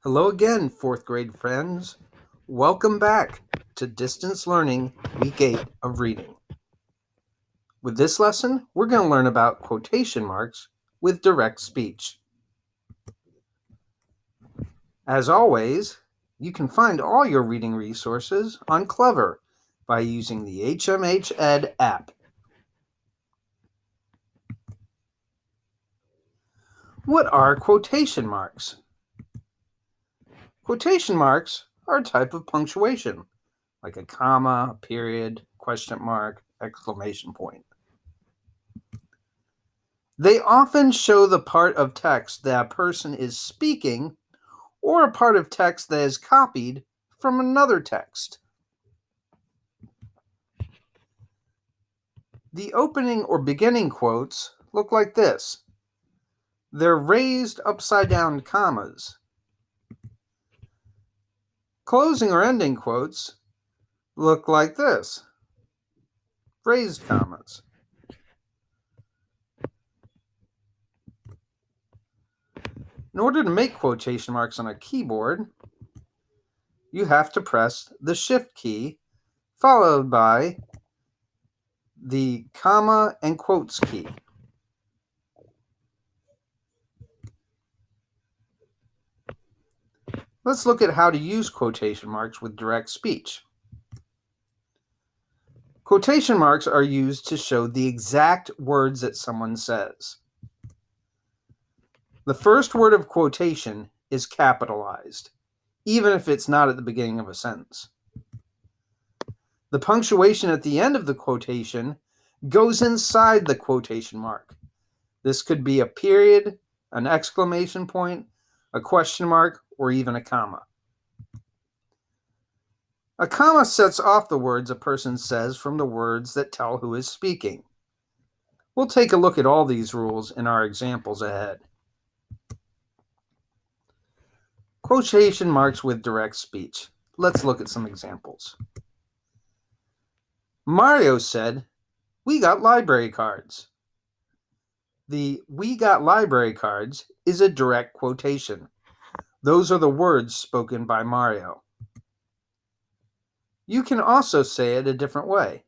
Hello again, fourth grade friends. Welcome back to Distance Learning Week 8 of Reading. With this lesson, we're going to learn about quotation marks with direct speech. As always, you can find all your reading resources on Clever by using the HMH Ed app. What are quotation marks? Quotation marks are a type of punctuation, like a comma, a period, question mark, exclamation point. They often show the part of text that a person is speaking or a part of text that is copied from another text. The opening or beginning quotes look like this. They're raised upside down commas. Closing or ending quotes look like this. Raised commas. In order to make quotation marks on a keyboard, you have to press the Shift key followed by the comma and quotes key. Let's look at how to use quotation marks with direct speech. Quotation marks are used to show the exact words that someone says. The first word of quotation is capitalized, even if it's not at the beginning of a sentence. The punctuation at the end of the quotation goes inside the quotation mark. This could be a period, an exclamation point, a question mark, or even a comma. A comma sets off the words a person says from the words that tell who is speaking. We'll take a look at all these rules in our examples ahead. Quotation marks with direct speech. Let's look at some examples. Mario said, "We got library cards." The "we got library cards" is a direct quotation. Those are the words spoken by Mario. You can also say it a different way.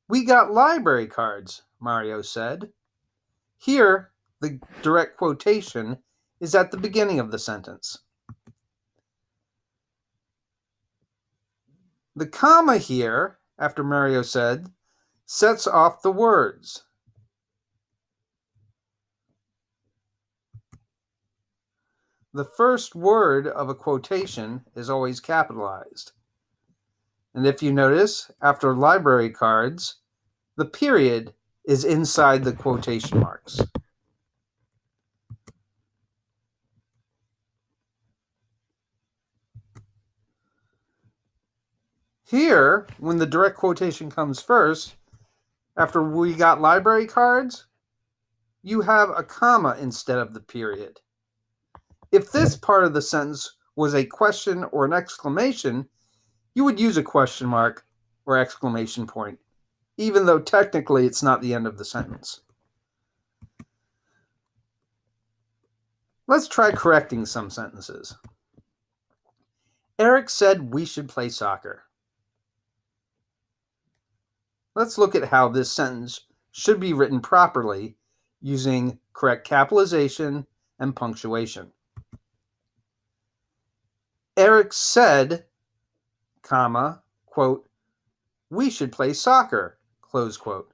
"We got library cards," Mario said. Here, the direct quotation is at the beginning of the sentence. The comma here, after Mario said, sets off the words. The first word of a quotation is always capitalized. And if you notice, after library cards, the period is inside the quotation marks. Here, when the direct quotation comes first, after "we got library cards," you have a comma instead of the period. If this part of the sentence was a question or an exclamation, you would use a question mark or exclamation point, even though technically it's not the end of the sentence. Let's try correcting some sentences. Eric said we should play soccer. Let's look at how this sentence should be written properly using correct capitalization and punctuation. Eric said, comma, quote, "we should play soccer," close quote.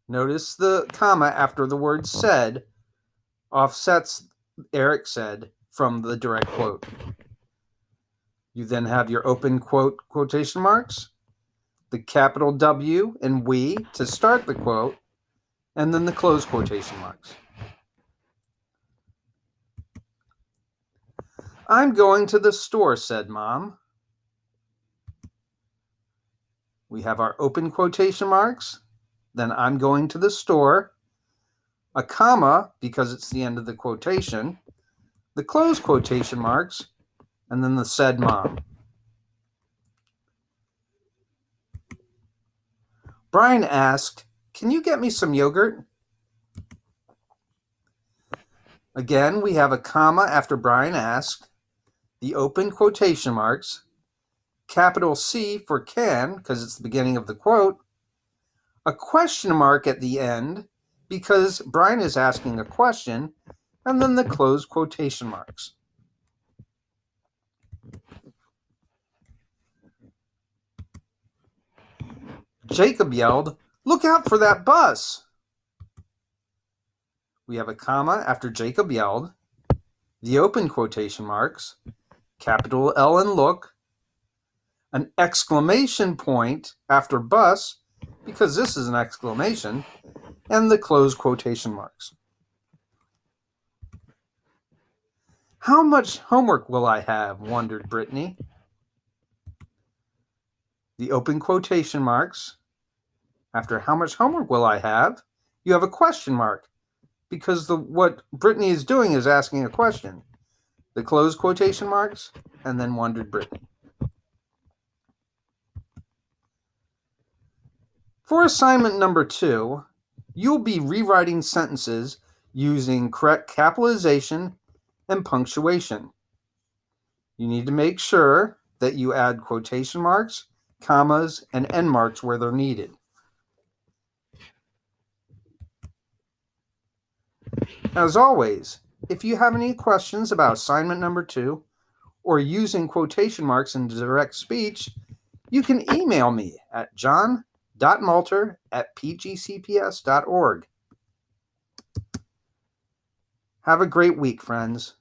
Notice the comma after the word said offsets Eric said from the direct quote. You then have your open quote quotation marks, the capital W and "we" to start the quote, and then the close quotation marks. "I'm going to the store," said Mom. We have our open quotation marks, then "I'm going to the store," a comma because it's the end of the quotation, the close quotation marks, and then the "said Mom." Brian asked, "Can you get me some yogurt?" Again, we have a comma after Brian asked, the open quotation marks, capital C for can, because it's the beginning of the quote, a question mark at the end, because Brian is asking a question, and then the closed quotation marks. Jacob yelled, "Look out for that bus!" We have a comma after Jacob yelled, the open quotation marks, capital L and look, an exclamation point after bus, because this is an exclamation, and the closed quotation marks. How much homework will I have? Wondered Brittany. The open quotation marks, after how much homework will I have, you have a question mark, because what Brittany is doing is asking a question. The closed quotation marks, and then wondered Brittany. For assignment number 2, you'll be rewriting sentences using correct capitalization and punctuation. You need to make sure that you add quotation marks, commas, and end marks where they're needed. As always, if you have any questions about assignment number 2 or using quotation marks in direct speech, you can email me at john.malter@pgcps.org. Have a great week, friends.